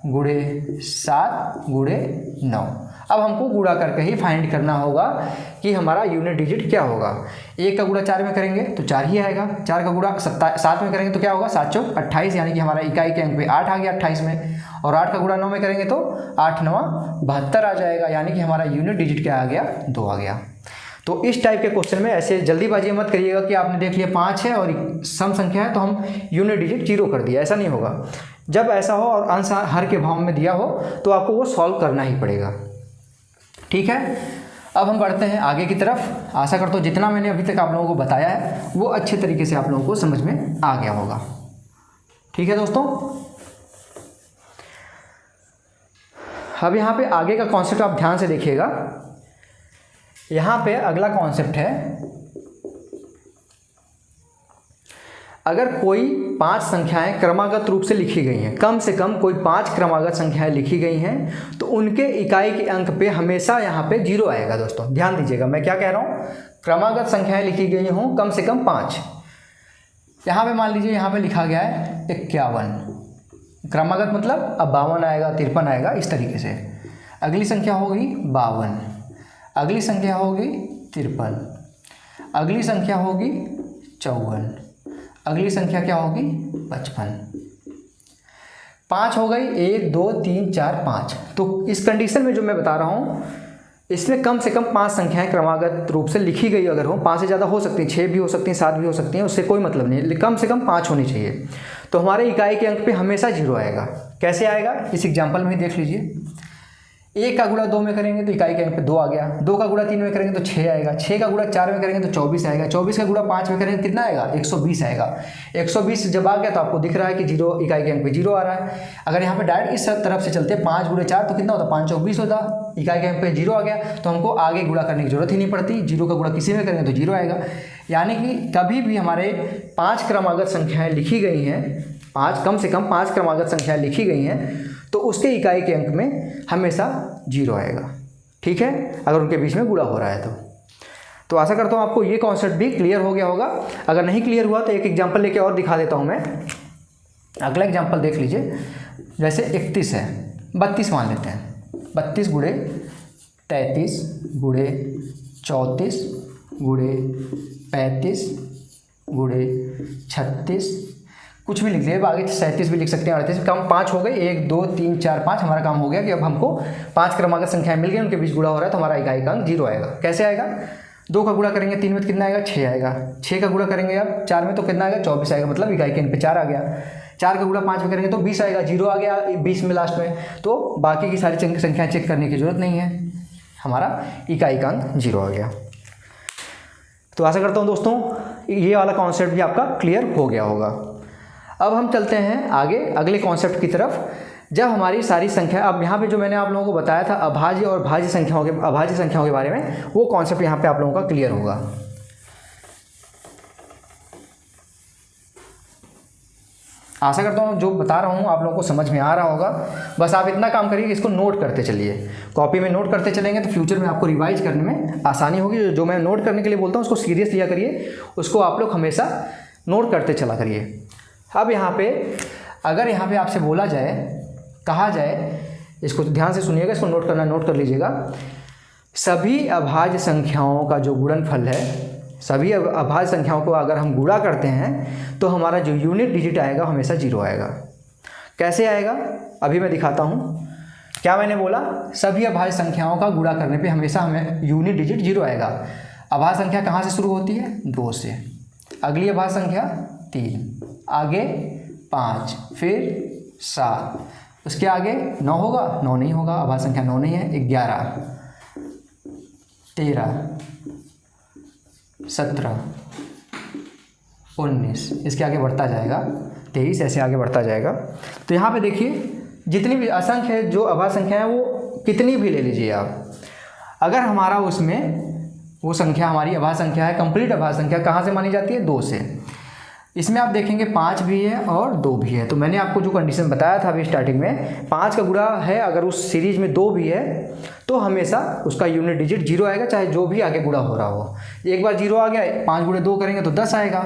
Speaker 1: गुणे 7 गुणे 9। अब हमको गुणा करके ही फाइंड करना होगा कि हमारा यूनिट डिजिट क्या होगा। 1 का गुणा 4 में करेंगे तो 4 ही आएगा, 4 का गुणा 7 में करेंगे तो क्या होगा, 7 चौक 28, यानी कि हमारा इकाई के अंक पे 8 आ गया 28 में, और 8 का गुणा 9 में करेंगे तो 8 9 72 आ जाएगा, यानी कि हमारा यूनिट डिजिट क्या आ गया, 2 आ गया। तो इस टाइप के क्वेश्चन में ऐसे जल्दीबाजी मत करिएगा कि आपने देख लिया 5 है और सम संख्या है तो हम यूनिट डिजिट 0 कर दिया, ऐसा नहीं होगा। जब ऐसा हो और अंश हर के भाव में दिया हो तो आपको वो सॉल्व करना ही पड़ेगा। ठीक है, अब हम बढ़ते हैं आगे की तरफ। आशा करता हूँ जितना मैंने अभी तक आप लोगों को बताया है वो अच्छे तरीके से आप लोगों को समझ में आ गया होगा। ठीक है दोस्तों, अब यहाँ पे आगे का कॉन्सेप्ट आप ध्यान से देखिएगा। यहाँ पे अगला कॉन्सेप्ट है, अगर कोई 5 संख्याएं क्रमागत रूप से लिखी गई हैं, कम से कम कोई 5 क्रमागत संख्याएं लिखी गई हैं, तो उनके इकाई के अंक पे हमेशा यहाँ पे 0 आएगा। दोस्तों ध्यान दीजिएगा, मैं क्या कह रहा हूँ, क्रमागत संख्याएं लिखी गई हों कम से कम 5। यहाँ पे मान लीजिए यहाँ पे लिखा गया है 51, क्रमागत मतलब अब 52 आएगा, 53 आएगा, इस तरीके से। अगली संख्या हो गई 52, अगली संख्या होगी 53, अगली संख्या होगी 54, अगली संख्या क्या होगी 55। 5 हो गई, 1 2 3 4 5। तो इस कंडीशन में जो मैं बता रहा हूँ इसमें कम से कम 5 संख्याएं क्रमागत रूप से लिखी गई अगर हो, 5 से ज़्यादा हो सकती हैं, 6 भी हो सकती हैं, 7 भी हो सकती हैं, उससे कोई मतलब नहीं है, कम से कम 5 होनी चाहिए। तो हमारे इकाई के अंक पे हमेशा 0 आएगा। कैसे आएगा, इस एग्जाम्पल में ही देख लीजिए। 1 का गुणा 2 में करेंगे तो इकाई के अंक पे 2 आ गया, 2 का गुणा 3 में करेंगे तो 6 आएगा, 6 का गुणा 4 में करेंगे तो 24 आएगा, 24 का गुणा 5 में करेंगे कितना आएगा 120 आएगा। 120 जब आ गया तो आपको दिख रहा है कि 0 इकाई के अंक पे 0 आ रहा है। अगर यहाँ पे डायरेक्ट इस तरफ से चलते 5 गुणे 4 तो कितना होता, 5 चौक 20 होता, इकाई के अंक पे 0 आ गया तो हमको आगे गुणा करने की जरूरत ही नहीं पड़ती, 0 का गुणा किसी में करेंगे तो 0 आएगा। यानी कि कभी भी हमारे 5 क्रमागत संख्याएँ लिखी गई हैं, 5 कम से कम 5 क्रमागत संख्याएँ लिखी गई हैं तो उसके इकाई के अंक में हमेशा 0 आएगा। ठीक है, अगर उनके बीच में गुणा हो रहा है तो आशा करता हूँ आपको ये कॉन्सेप्ट भी क्लियर हो गया होगा। अगर नहीं क्लियर हुआ तो एक एग्जांपल लेके और दिखा देता हूँ मैं। अगला एग्जांपल देख लीजिए, जैसे 31 है, 32 मान लेते हैं। 32 गुणे 33 गुणे 34 गुणे 35 गुणे 36, कुछ भी लिख लीजिए, आगे 37 भी लिख सकते हैं, 38 कम 5 हो गई, 1 2 3 4 5। हमारा काम हो गया कि अब हमको 5 क्रमागत संख्याएं मिल गई, उनके बीच गुणा हो रहा है तो हमारा इकाई का अंक 0 आएगा। कैसे आएगा, 2 का गुणा करेंगे 3 में तो कितना आएगा 6 आएगा, 6 का गुणा करेंगे अब 4 में तो कितना आएगा 24 आएगा, मतलब इकाई के अंक पे 4 आ गया। 4 का गुणा 5 में करेंगे तो 20 आएगा, 0 आ गया 20 में लास्ट में, तो बाकी की सारी संख्याएँ चेक करने की जरूरत नहीं है, हमारा इकाई का अंक 0 आ गया। तो आशा करता हूँ दोस्तों ये वाला कॉन्सेप्ट भी आपका क्लियर हो गया होगा। अब हम चलते हैं आगे अगले कॉन्सेप्ट की तरफ। जब हमारी सारी संख्या, अब यहाँ पे जो मैंने आप लोगों को बताया था अभाज्य और भाज्य संख्याओं के बारे में, वो कॉन्सेप्ट यहाँ पे आप लोगों का क्लियर होगा। आशा करता हूँ जो बता रहा हूँ आप लोगों को समझ में आ रहा होगा। बस आप इतना काम करिए कि इसको नोट करते चलिए, कॉपी में नोट करते चलेंगे तो फ्यूचर में आपको रिवाइज करने में आसानी होगी। जो मैं नोट करने के लिए बोलता हूँ उसको सीरियस लिया करिए, उसको आप लोग हमेशा नोट करते चला करिए। अब यहाँ पे अगर यहाँ पे आपसे बोला जाए, कहा जाए, इसको ध्यान से सुनिएगा, इसको नोट करना नोट कर लीजिएगा। सभी अभाज्य संख्याओं का जो गुणनफल है, सभी अभाज्य संख्याओं को अगर हम गुणा करते हैं तो हमारा जो यूनिट डिजिट आएगा हमेशा 0 आएगा। कैसे आएगा अभी मैं दिखाता हूँ। क्या मैंने बोला, सभी अभाज्य संख्याओं का गुणा करने पे हमेशा हमें यूनिट डिजिट 0 आएगा। अभाज्य संख्या कहाँ से शुरू होती है, 2 से, अगली अभाज्य संख्या 3, आगे 5, फिर 7, उसके आगे 9 होगा, 9 नहीं होगा, अभाज्य संख्या 9 नहीं है, 11, 13, 17, 19, इसके आगे बढ़ता जाएगा 23, ऐसे आगे बढ़ता जाएगा। तो यहाँ पे देखिए जितनी भी असंख्य जो अभाज्य संख्या है वो कितनी भी ले लीजिए आप, अगर हमारा उसमें वो संख्या हमारी अभाज्य संख्या है, कंप्लीट अभाज्य संख्या कहाँ से मानी जाती है, 2 से। इसमें आप देखेंगे 5 भी है और 2 भी है। तो मैंने आपको जो कंडीशन बताया था अभी स्टार्टिंग में, 5 का गुणा है, अगर उस सीरीज में 2 भी है तो हमेशा उसका यूनिट डिजिट 0 आएगा, चाहे जो भी आगे गुणा हो रहा हो। एक बार 0 आ गया, 5 गुणे 2 करेंगे तो 10 आएगा।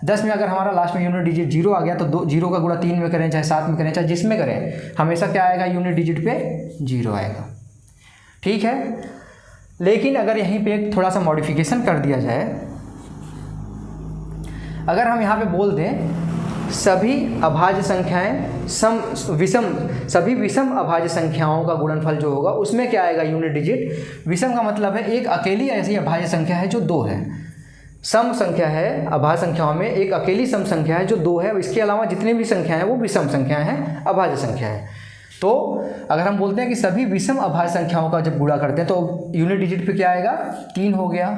Speaker 1: 10 में अगर हमारा लास्ट में यूनिट डिजिट 0 आ गया तो 0 का गुणा 3 में करें, चाहे 7 में करें, चाहे जिसमें करें, हमेशा क्या आएगा, यूनिट डिजिट पे 0 आएगा। ठीक है, लेकिन अगर यहीं पर एक थोड़ा सा मॉडिफिकेशन कर दिया जाए, अगर हम यहाँ पे बोल दें सभी अभाज्य संख्याएं सभी विषम अभाज्य संख्याओं का गुणनफल जो होगा उसमें क्या आएगा, यूनिट डिजिट। विषम का मतलब है एक अकेली ऐसी अभाज्य संख्या है जो 2 है। सम संख्या है, अभाज्य संख्याओं में एक अकेली सम संख्या है जो 2 है, इसके अलावा जितनी भी संख्याएं हैं वो विषम संख्याएं हैं, अभाज्य संख्या है। तो अगर हम बोलते हैं कि सभी विषम अभाज्य संख्याओं का जब गुणा करते हैं तो यूनिट डिजिट पे क्या आएगा, 3 हो गया,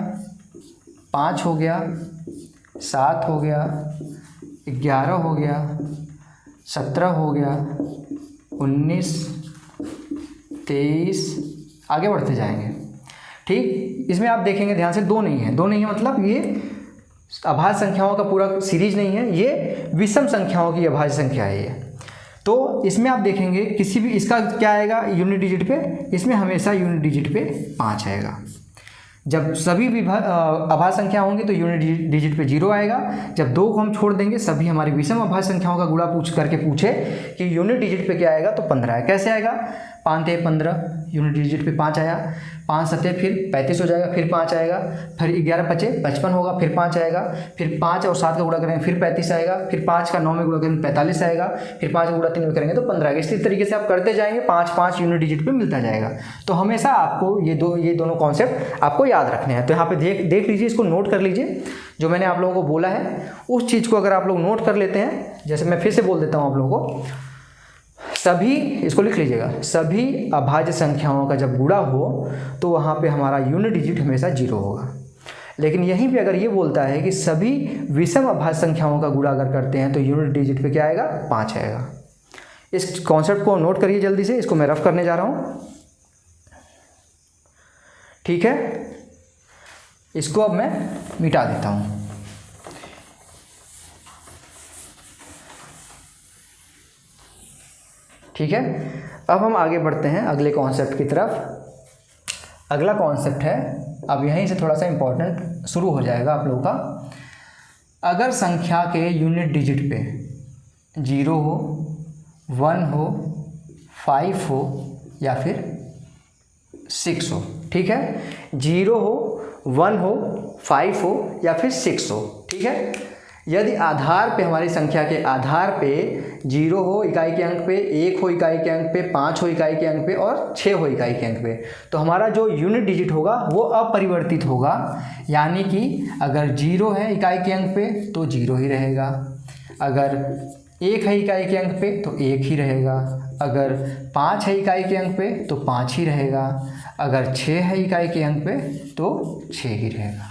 Speaker 1: 5 हो गया, 7 हो गया, 11 हो गया, 17 हो गया, 19, 23, आगे बढ़ते जाएंगे। ठीक, इसमें आप देखेंगे ध्यान से 2 नहीं है, 2 नहीं है मतलब ये अभाज्य संख्याओं का पूरा सीरीज नहीं है, ये विषम संख्याओं की अभाज्य संख्या है ये। तो इसमें आप देखेंगे किसी भी, इसका क्या आएगा यूनिट डिजिट पे, इसमें हमेशा यूनिट डिजिट पे 5 आएगा। जब सभी अभाज्य संख्या होंगी तो यूनिट डिजिट पे 0 आएगा। जब 2 को हम छोड़ देंगे, सभी हमारी विषम अभाज्य संख्याओं का गुणा पूछे कि यूनिट डिजिट पे क्या आएगा, तो 15 है। कैसे आएगा, 5 × 15, यूनिट डिजिट पे 5 आया, 5 × 7 फिर 35 हो जाएगा, फिर 5 आएगा, फिर 11 × 5 = 55 होगा, फिर 5 आएगा, फिर 5 और 7 का गुणा करेंगे फिर 35 आएगा, फिर 5 का 9 में गुणा करेंगे 45 आएगा, फिर 5 का गुणा 3 में करेंगे तो 15 आएगा। इसी तरीके से आप करते जाएंगे, 5 यूनिट डिजिट पे मिलता जाएगा। तो हमेशा आपको ये दोनों कॉन्सेप्ट आपको याद रखने हैं। तो यहाँ पे देख लीजिए, इसको नोट कर लीजिए, जो मैंने आप लोगों को बोला है उस चीज़ को अगर आप लोग नोट कर लेते हैं, जैसे मैं फिर से बोल देता हूँ आप लोगों को, सभी, इसको लिख लीजिएगा, सभी अभाज्य संख्याओं का जब गुणा हो तो वहाँ पे हमारा यूनिट डिजिट हमेशा 0 होगा। लेकिन यहीं पे अगर ये बोलता है कि सभी विषम अभाज्य संख्याओं का गुणा अगर करते हैं तो यूनिट डिजिट पे क्या आएगा, 5 आएगा। इस कॉन्सेप्ट को नोट करिए जल्दी से, इसको मैं रफ करने जा रहा हूँ, ठीक है। इसको अब मैं मिटा देता हूँ। ठीक है, अब हम आगे बढ़ते हैं अगले कॉन्सेप्ट की तरफ। अगला कॉन्सेप्ट है, अब यहीं से थोड़ा सा इम्पोर्टेंट शुरू हो जाएगा आप लोगों का। अगर संख्या के यूनिट डिजिट पे 0 हो, 1 हो, 5 हो या फिर 6 हो, ठीक है। 0 हो, 1 हो, 5 हो या फिर 6 हो, ठीक है। यदि आधार पे, हमारी संख्या के आधार पे 0 हो इकाई के अंक पे, 1 हो इकाई के अंक पे, 5 हो इकाई के अंक पे और 6 हो इकाई के अंक पे, तो हमारा जो यूनिट डिजिट होगा वो अपरिवर्तित होगा। यानी कि अगर 0 है इकाई के अंक पे तो 0 ही रहेगा, अगर 1 है इकाई के अंक पे तो 1 ही रहेगा, अगर 5 है इकाई के अंक पे तो 5 ही रहेगा, अगर 6 है इकाई के अंक पे तो 6 ही रहेगा।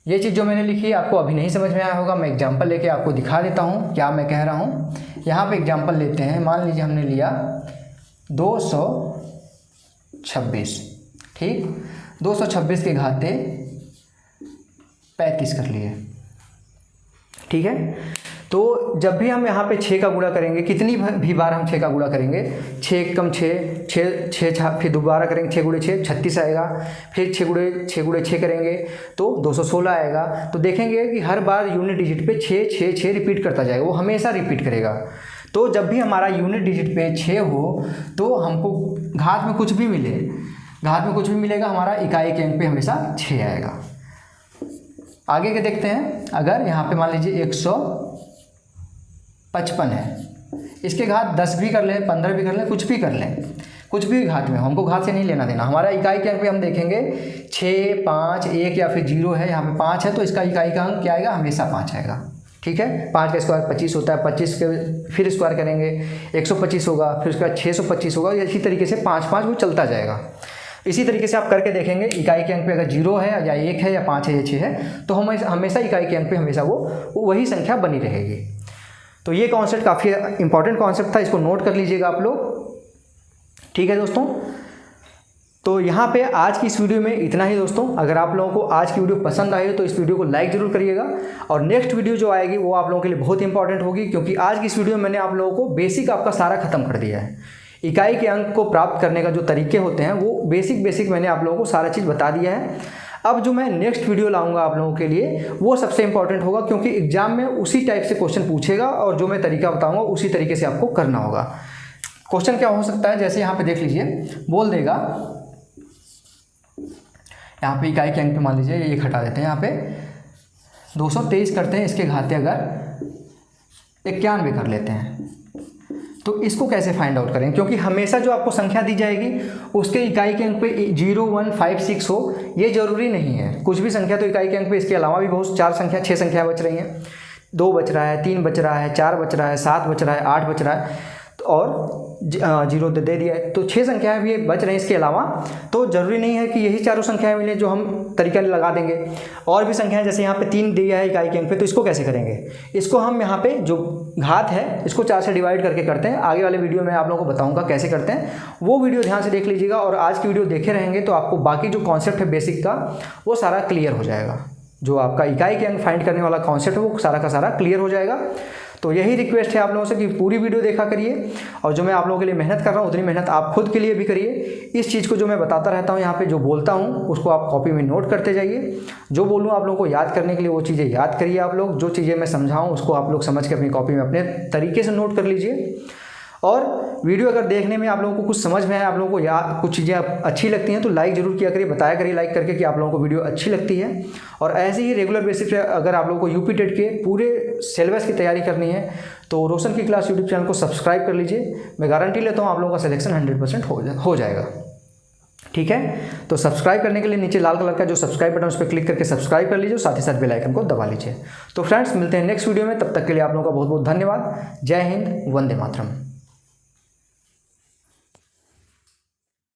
Speaker 1: ये चीज़ जो मैंने लिखी आपको अभी नहीं समझ में आया होगा, मैं एग्जांपल लेके आपको दिखा देता हूँ क्या मैं कह रहा हूँ। यहाँ पे एग्जांपल लेते हैं, मान लीजिए हमने लिया 226, ठीक, 226 के घाते 35 कर लिए, ठीक है। तो जब भी हम यहाँ पे 6 का गुणा करेंगे, कितनी भी बार हम 6 का गुणा करेंगे, 6 कम 6, फिर दोबारा करेंगे 6 × 6 36 आएगा, फिर 6 × 6 करेंगे तो 216 आएगा। तो देखेंगे कि हर बार यूनिट डिजिट पे 6 6 6 रिपीट करता जाएगा, वो हमेशा रिपीट करेगा। तो जब भी हमारा यूनिट डिजिट पे 6 हो तो हमको घात में कुछ भी मिलेगा, हमारा इकाई के अंक पे हमेशा 6 आएगा। आगे के देखते हैं, अगर यहाँ पे मान लीजिए 155 है, इसके घात 10 भी कर लें, 15 भी कर लें, कुछ भी कर लें, कुछ भी घात में, हमको घात से नहीं लेना देना। हमारा इकाई के अंक पे हम देखेंगे 6, 5, 1 या फिर 0 है, यहाँ पे 5 है तो इसका इकाई का अंक क्या आएगा, हमेशा 5 आएगा, ठीक है। 5 का स्क्वायर 25 होता है, 25 के फिर स्क्वायर करेंगे 125 होगा, फिर उसके बाद 625 होगा। इसी तरीके से 5 5 वो चलता जाएगा। इसी तरीके से आप करके देखेंगे, इकाई के अंक पे अगर 0 है या 1 है या 5 है या 6 है तो हम हमेशा इकाई के अंक पे हमेशा वो वही संख्या बनी रहेगी। तो ये कॉन्सेप्ट काफ़ी इंपॉर्टेंट कॉन्सेप्ट था, इसको नोट कर लीजिएगा आप लोग, ठीक है दोस्तों। तो यहाँ पे आज की इस वीडियो में इतना ही दोस्तों। अगर आप लोगों को आज की वीडियो पसंद आई हो तो इस वीडियो को लाइक ज़रूर करिएगा, और नेक्स्ट वीडियो जो आएगी वो आप लोगों के लिए बहुत इंपॉर्टेंट होगी, क्योंकि आज की इस वीडियो में मैंने आप लोगों को बेसिक आपका सारा खत्म कर दिया है। इकाई के अंक को प्राप्त करने का जो तरीके होते हैं वो बेसिक मैंने आप लोगों को सारा चीज़ बता दिया है। अब जो मैं नेक्स्ट वीडियो लाऊंगा आप लोगों के लिए वो सबसे इंपॉर्टेंट होगा, क्योंकि एग्जाम में उसी टाइप से क्वेश्चन पूछेगा और जो मैं तरीका बताऊंगा उसी तरीके से आपको करना होगा। क्वेश्चन क्या हो सकता है, जैसे यहाँ पे देख लीजिए, बोल देगा यहाँ पे इकाई के अंक पे मान लीजिए ये हटा देते हैं, यहाँ पे 223 करते हैं, इसके घाते अगर 91 कर लेते हैं तो इसको कैसे फाइंड आउट करें, क्योंकि हमेशा जो आपको संख्या दी जाएगी उसके इकाई के अंक पे 0, 1, 5, 6 हो ये जरूरी नहीं है। कुछ भी संख्या तो इकाई के अंक पे, इसके अलावा भी बहुत 6 संख्या बच रही हैं, 2 बच रहा है, 3 बच रहा है, 4 बच रहा है, 7 बच रहा है, 8 बच रहा है और 0 दे दिया है, तो 6 संख्याएं भी बच रही हैं इसके अलावा। तो ज़रूरी नहीं है कि यही चारों संख्याएं मिलें जो हम तरीका लगा देंगे। और भी संख्याएं, जैसे यहाँ पे 3 दिया है इकाई के अंक पे, तो इसको कैसे करेंगे, इसको हम यहाँ पे जो घात है इसको 4 से डिवाइड करके करते हैं। आगे वाले वीडियो में आप लोगों को बताऊँगा कैसे करते हैं, वो वीडियो ध्यान से देख लीजिएगा। और आज की वीडियो देखे रहेंगे तो आपको बाकी जो कॉन्सेप्ट है बेसिक का वो सारा क्लियर हो जाएगा। जो आपका इकाई के अंक फाइंड करने वाला कॉन्सेप्ट है वो सारा का सारा क्लियर हो जाएगा। तो यही रिक्वेस्ट है आप लोगों से कि पूरी वीडियो देखा करिए, और जो मैं आप लोगों के लिए मेहनत कर रहा हूँ उतनी मेहनत आप खुद के लिए भी करिए। इस चीज़ को जो मैं बताता रहता हूँ यहाँ पे, जो बोलता हूँ उसको आप कॉपी में नोट करते जाइए। जो बोलूँ आप लोगों को याद करने के लिए वो चीज़ें याद करिए आप लोग। जो चीज़ें मैं समझाऊँ उसको आप लोग समझ के अपनी कॉपी में अपने तरीके से नोट कर लीजिए। और वीडियो अगर देखने में आप लोगों को कुछ समझ में आए, आप लोगों को याद कुछ चीज़ें अच्छी लगती हैं तो लाइक ज़रूर किया करिए, बताया करिए लाइक करके कि आप लोगों को वीडियो अच्छी लगती है। और ऐसे ही रेगुलर बेसिस पे अगर आप लोगों को यूपी टेट के पूरे सिलेबस की तैयारी करनी है तो रोशन की क्लास यूट्यूब चैनल को सब्सक्राइब कर लीजिए। मैं गारंटी लेता हूँ आप लोगों का सिलेक्शन 100% हो जाएगा। ठीक है, तो सब्सक्राइब करने के लिए नीचे लाल कलर का जो सब्सक्राइब बटन उस पर क्लिक करके सब्सक्राइब कर लीजिए, साथ ही साथ बेल आइकन को दबा लीजिए। तो फ्रेंड्स मिलते हैं नेक्स्ट वीडियो में, तब तक के लिए आप लोगों का बहुत बहुत धन्यवाद। जय हिंद, वंदे मातरम।